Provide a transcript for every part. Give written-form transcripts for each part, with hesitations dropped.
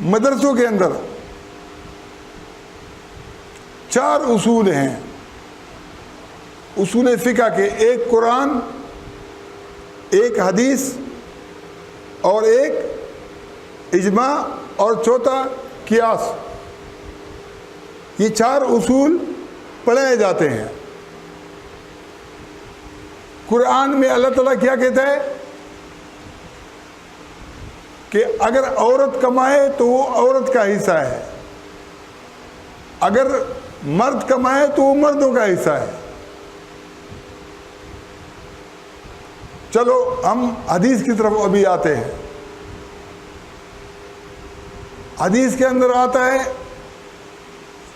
مدرسوں کے اندر 4 اصول ہیں اصول فقہ کے، ایک قرآن، ایک حدیث، اور ایک اجماع، اور چوتھا قیاس۔ یہ 4 اصول پڑھائے جاتے ہیں۔ قرآن میں اللہ تعالیٰ کیا کہتا ہے کہ اگر عورت کمائے تو وہ عورت کا حصہ ہے، اگر مرد کمائے تو وہ مردوں کا حصہ ہے۔ چلو ہم حدیث کی طرف ابھی آتے ہیں۔ حدیث کے اندر آتا ہے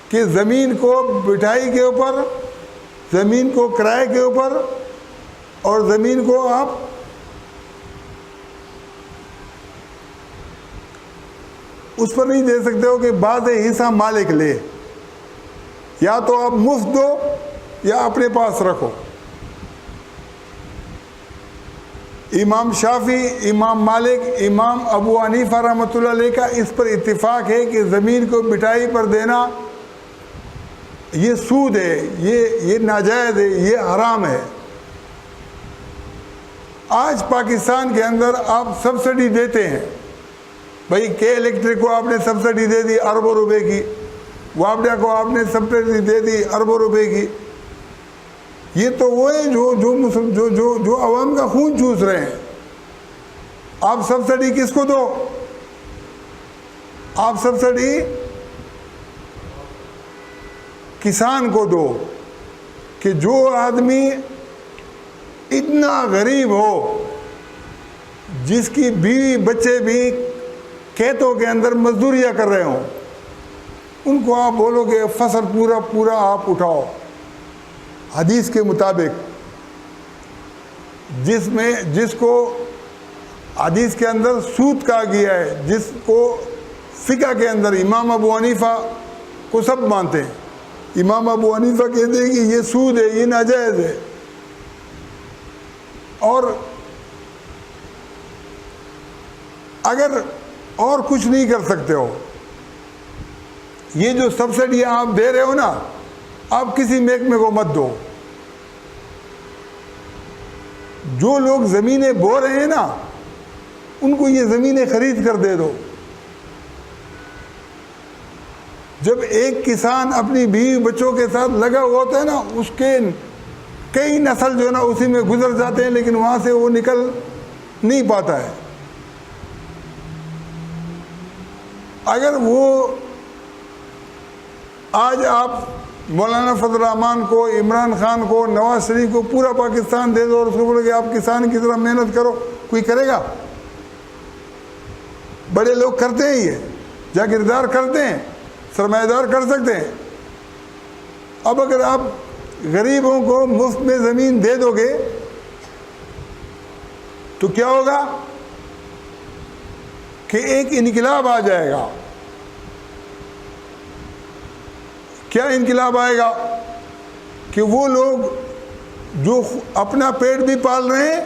کہ زمین کو بٹھائی کے اوپر، زمین کو کرائے کے اوپر، اور زمین کو آپ اس پر نہیں دے سکتے ہو کہ بعض حصہ مالک لے، یا تو آپ مفت دو یا اپنے پاس رکھو۔ امام شافعی، امام مالک، امام ابو حنیفہ رحمۃ اللہ علیہ کا اس پر اتفاق ہے کہ زمین کو بٹائی پر دینا یہ سود ہے، یہ ناجائز ہے، یہ حرام ہے۔ آج پاکستان کے اندر آپ سبسڈی دیتے ہیں، بھائی کے الیکٹرک کو آپ نے سبسڈی دے دی اربوں روپے کی، وابڈا کو آپ نے سبسڈی دے دی اربوں روپے کی۔ یہ تو وہ ہیں جو عوام کا خون چوس رہے ہیں۔ آپ سبسڈی کس کو دو؟ آپ سبسڈی کسان کو دو، کہ جو آدمی اتنا غریب ہو، جس کی بیوی بچے بھی کھیتوں کے اندر مزدوریاں کر رہے ہوں، ان کو آپ بولو کہ فصل پورا آپ اٹھاؤ۔ حدیث کے مطابق جس کو حدیث کے اندر سود کہا گیا ہے، جس کو فقہ کے اندر امام ابو حنیفہ کو سب مانتے ہیں، امام ابو حنیفہ کہتے ہیں کہ یہ سود ہے، یہ ناجائز ہے۔ اور اگر اور کچھ نہیں کر سکتے ہو، یہ جو سبسڈیاں آپ دے رہے ہو نا، آپ کسی محکمے کو مت دو۔ جو لوگ زمینیں بو رہے ہیں نا، ان کو یہ زمینیں خرید کر دے دو۔ جب ایک کسان اپنی بیوی بچوں کے ساتھ لگا ہوا ہوتا ہے نا، اس کے کئی نسل جو ہے نا اسی میں گزر جاتے ہیں، لیکن وہاں سے وہ نکل نہیں پاتا ہے۔ اگر وہ آج آپ مولانا فضل الرحمان کو، عمران خان کو، نواز شریف کو پورا پاکستان دے دو اور اس کو بولے کہ آپ کسان کی طرح محنت کرو، کوئی کرے گا؟ بڑے لوگ کرتے ہیں، یہ جاگیردار کرتے ہیں، سرمایہ دار کر سکتے ہیں۔ اب اگر آپ غریبوں کو مفت میں زمین دے دو گے تو کیا ہوگا کہ ایک انقلاب آ جائے گا۔ کیا انقلاب آئے گا؟ کہ وہ لوگ جو اپنا پیٹ بھی پال رہے ہیں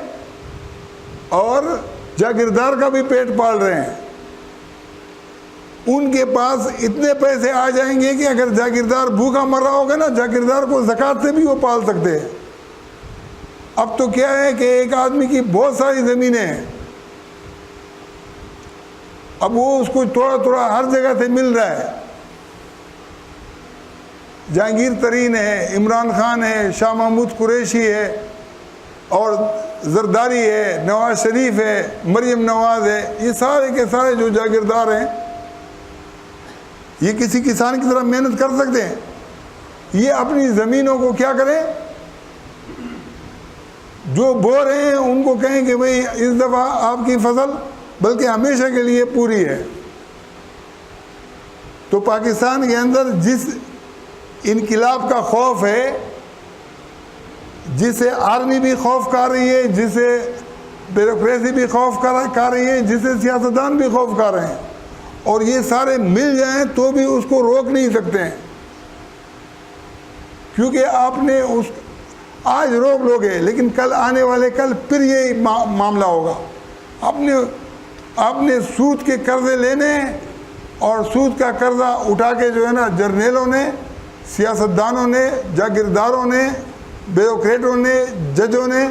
اور جاگیردار کا بھی پیٹ پال رہے ہیں، ان کے پاس اتنے پیسے آ جائیں گے کہ اگر جاگیردار بھوکا مر رہا ہوگا نا، جاگیردار کو زکوٰۃ سے بھی وہ پال سکتے ہیں۔ اب تو کیا ہے کہ ایک آدمی کی بہت ساری زمینیں ہیں، اب وہ اس کو تھوڑا ہر جگہ سے مل رہا ہے۔ جہانگیر ترین ہے، عمران خان ہے، شاہ محمود قریشی ہے، اور زرداری ہے، نواز شریف ہے، مریم نواز ہے، یہ سارے کے سارے جو جاگیردار ہیں، یہ کسی کسان کی طرح محنت کر سکتے ہیں؟ یہ اپنی زمینوں کو کیا کریں؟ جو بو رہے ہیں ان کو کہیں کہ بھئی اس دفعہ آپ کی فصل بلکہ ہمیشہ کے لیے پوری ہے۔ تو پاکستان کے اندر جس انقلاب کا خوف ہے، جسے آرمی بھی خوف کھا رہی ہے، جسے بیوروکریسی بھی خوف کھا رہی ہے، جسے سیاستدان بھی خوف کھا رہے ہیں، اور یہ سارے مل جائیں تو بھی اس کو روک نہیں سکتے ہیں، کیونکہ آپ نے آج روک لو گے لیکن کل آنے والے کل پھر یہی معاملہ ہوگا۔ آپ نے سود کے قرضے لینے ہیں اور سود کا قرضہ اٹھا کے جو ہے نا جرنیلوں نے، سیاستدانوں نے، جاگیرداروں نے، بیوروکریٹوں نے، ججوں نے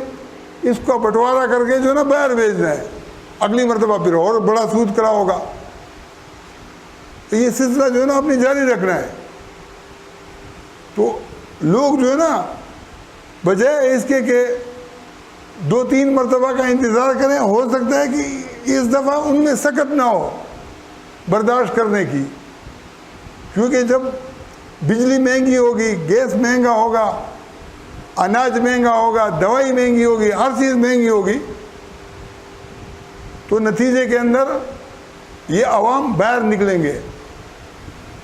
اس کا بٹوارا کر کے جو ہے نا باہر بھیجنا ہے، اگلی مرتبہ پھر اور بڑا سود کرا ہوگا. تو یہ سلسلہ جو ہے نا اپنی جاری رکھنا ہے. تو لوگ جو ہے نا بجائے اس کے کہ 2-3 مرتبہ کا انتظار کریں، ہو سکتا ہے کہ اس دفعہ ان میں سخت نہ ہو برداشت کرنے کی، کیونکہ جب بجلی مہنگی ہوگی، گیس مہنگا ہوگا، اناج مہنگا ہوگا، دوائی مہنگی ہوگی، ہر چیز مہنگی ہوگی، تو نتیجے کے اندر یہ عوام باہر نکلیں گے.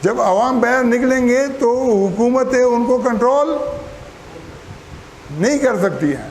جب عوام باہر نکلیں گے تو حکومتیں ان کو کنٹرول نہیں کر سکتی ہیں.